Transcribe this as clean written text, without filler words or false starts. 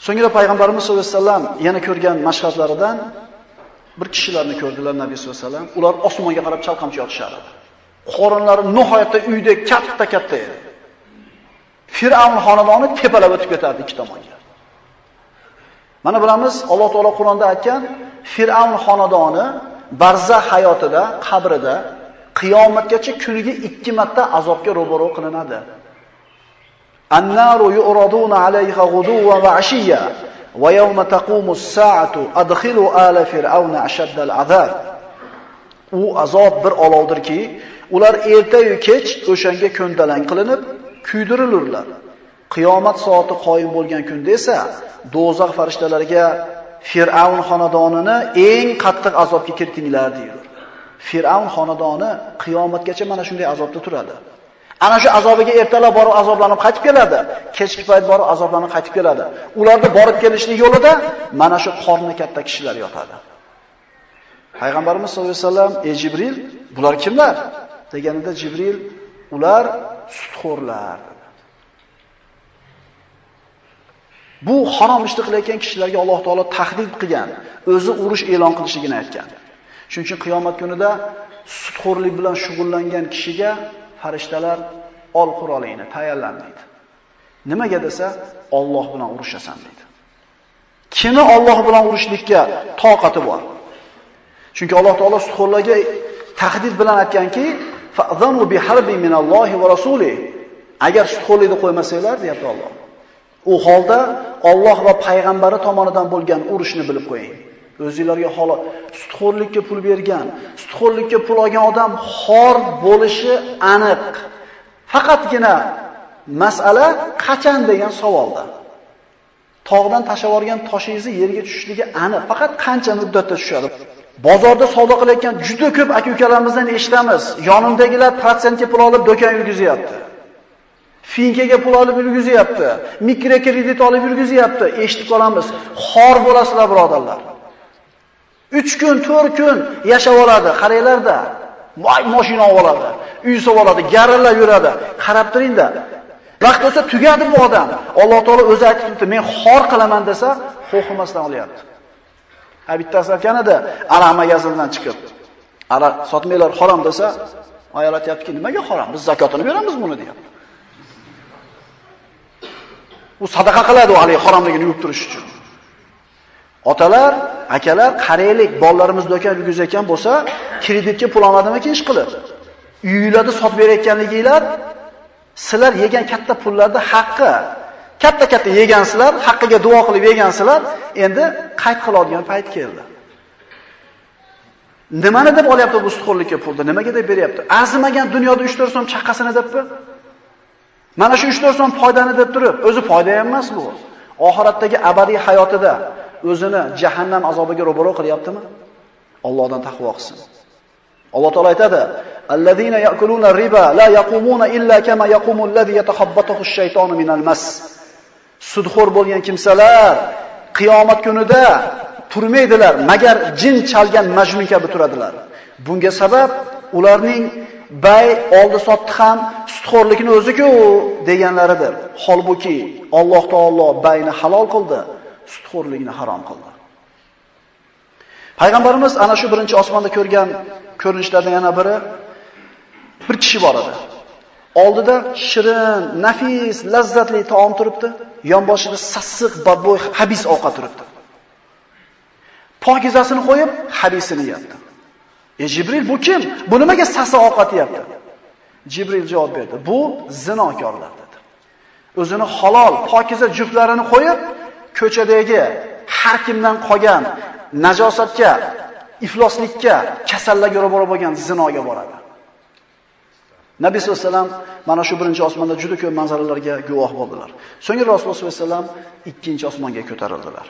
So'ngra payg'ambarimiz sollallohu alayhi vasallam yana ko'rgan mashhadlaridan bir kishilarni ko'rdilar Nabiy sollallohu alayhi vasallam. Ular osmonga qarab chalqamchi yotishardi. Qorinlari nihoyatda uyda katta edi. Fir'avn xonadoni tepalab o'tib ketardi ikki tomonga. Mana bilamiz, Alloh taolo Qur'onda aytgan, Fir'avn xonadoni barzax hayotida, qabrida qiyomatgacha kuniga 2 marta azobga ro'baro qilinadi. An-naru yu'raduna 'alayha ghuduwan va 'ashiyya va yawma taqumu as-sa'atu adkhilu ala fir'auna ashadda al-'adab. U azob bir olovdirki, ular erta-yu kech o'shanga ko'ndalang qilinib, kuydirilurlar. Qiyomat soati qoyim bo'lgan kunda esa do'zax farishtalariga Fir'avn xonadonini eng qattiq azobga kiritinglar deydilar. Fir'avn xonadoni qiyomatgacha mana shunday azobda turadi. Ana shu azobiga ertalab borib azoblanib qaytib keladi, kechki payt borib azoblanib qaytib keladi. Ularda borib kelishlik yo'lida mana shu qorni katta kishilar yotadi. Payg'ambarimiz sollallohu alayhi vasallam, "Ey Jibril, bular kimlar?" deganida Jibril, "Ular sudxo'rlar." Bu harom ishni qilayotgan kishilarga Alloh taolo tahdid qilgan, o'zi urush e'lon qilishligini aytgan. Shuning uchun qiyomat kunida sudxo'rlik bilan shug'ullangan kishiga farishtalar ol qurolingni tayyorlanmaydi. Nimaga desa, Alloh bilan urushasan deydi. Kimi Alloh bilan urushlikka toqati bor? Chunki Alloh taolo sudxo'rlarga tahdid bilan aytganki, fa'zanu biharbin minallohi va rasulihi. Agar sudxo'rlikni qo'ymasanglar, deyapti Alloh. U holda Alloh va payg'ambari tomonidan bo'lgan urushni bilib qo'ying. O'zingizlarga holo sudxo'rlikka pul bergan, sudxo'rlikka pul olgan odam xor bo'lishi aniq. Faqatgina masala qachon degan savolda. Tog'dan tashlab olgan toshingizni yerga tushishligi aniq. Faqat qancha muddatda tushadi? Bozorda savdo qilayotgan juda ko'p aka-ukalarimizdan eshitamiz. Yonimdagilar protsentga pul olib do'kon yurgizyapti. Finkaga pul olib yurgizyapti. Mikrokredit olib yurgizyapti. Eshitib qolamiz. Xor bo'lasizlar, birodarlar. 3 kun, 4 kun yashab oladi, qaranglarda. Voy, mashina oladi, uy oladi, garillab yuradi. Qarab turingda. Vaqt o'tsa tugadi bu odam. Alloh taolo o'zi aytibdi, men xor qilaman desa, xo'qimasdan olyapti. Bittasi aytganida, aroq magazindan chiqib, aroq sotmaylar harom desa, ayol aytayaptiki, nimaga harom? Biz zakotini beramiz buni deyapti. U sadaqa qiladi, hali haromligini yuvib turish uchun. Otalar, akalar, qaraylik, bolalarimiz do'kon yurgizayotgan bo'lsa, kreditga pul olmadimi ish qilib? Uylarni sotib berayotganliginglar, sizlar yegan katta pullarda haqqi, katta yegansizlar, haqqiga duo qilib yegansizlar, endi qayt qiladigan payt keldi. Nimani deb olyapti bu sudxo'rlikka pulni? Nimaga deb beryapti? Arzimagan dunyoda 3-4 so'm chaqqasini debmi? Mana shu 3-4 so'm foydani deb turib, o'zi foyda emas bu. Oxiratdagi abadiy hayotida o'zini jahannam azobiga ro'baro qilyaptimi? Allohdan taqvo qilsin. Alloh taolo aytadi: "Allazina ya'kuluna riba la yaqumuna illa kama yaqumu allazi yatakhabbathu ash-shaytonu minal mas." Sudxo'r bo'lgan kimsalar qiyomat kunida turmaydilar, magar jin chalgan majnun kabi turadilar. Bunga sabab ularning bay oldi sotdi ham sudxo'rlikni o'zi-ku deganlaridir. Holbuki Alloh taolo bayni halol qildi, sudxo'rlikni harom qildi. Payg'ambarimiz ana shu birinchi osmonda ko'rgan ko'rinishlardan yana biri, bir kishi bor edi. Oldida shirin, nafis, lazzatli taom turibdi, yonboshida sassiq, badbo'y, habis ovqat turibdi. Pokizasini qo'yib, habisini yeyapti. Jibril, bu kim? Bu nimaga sassiq ovqat yeyapti? Jibril javob berdi: "Bu zinokorlar" dedi. O'zini halol, pokiza juftlarini qo'yib, ko'chadagi har kimdan qolgan najosatga, ifloslikka, kasallarga ro'baro bo'lgan zinoga boradi. Nabiy sollallohu alayhi vasallam mana shu birinchi osmonda juda ko'p manzaralarga guvoh bo'ldilar. So'ngra Rasululloh sollallohu alayhi vasallam ikkinchi osmonga ko'tarildilar.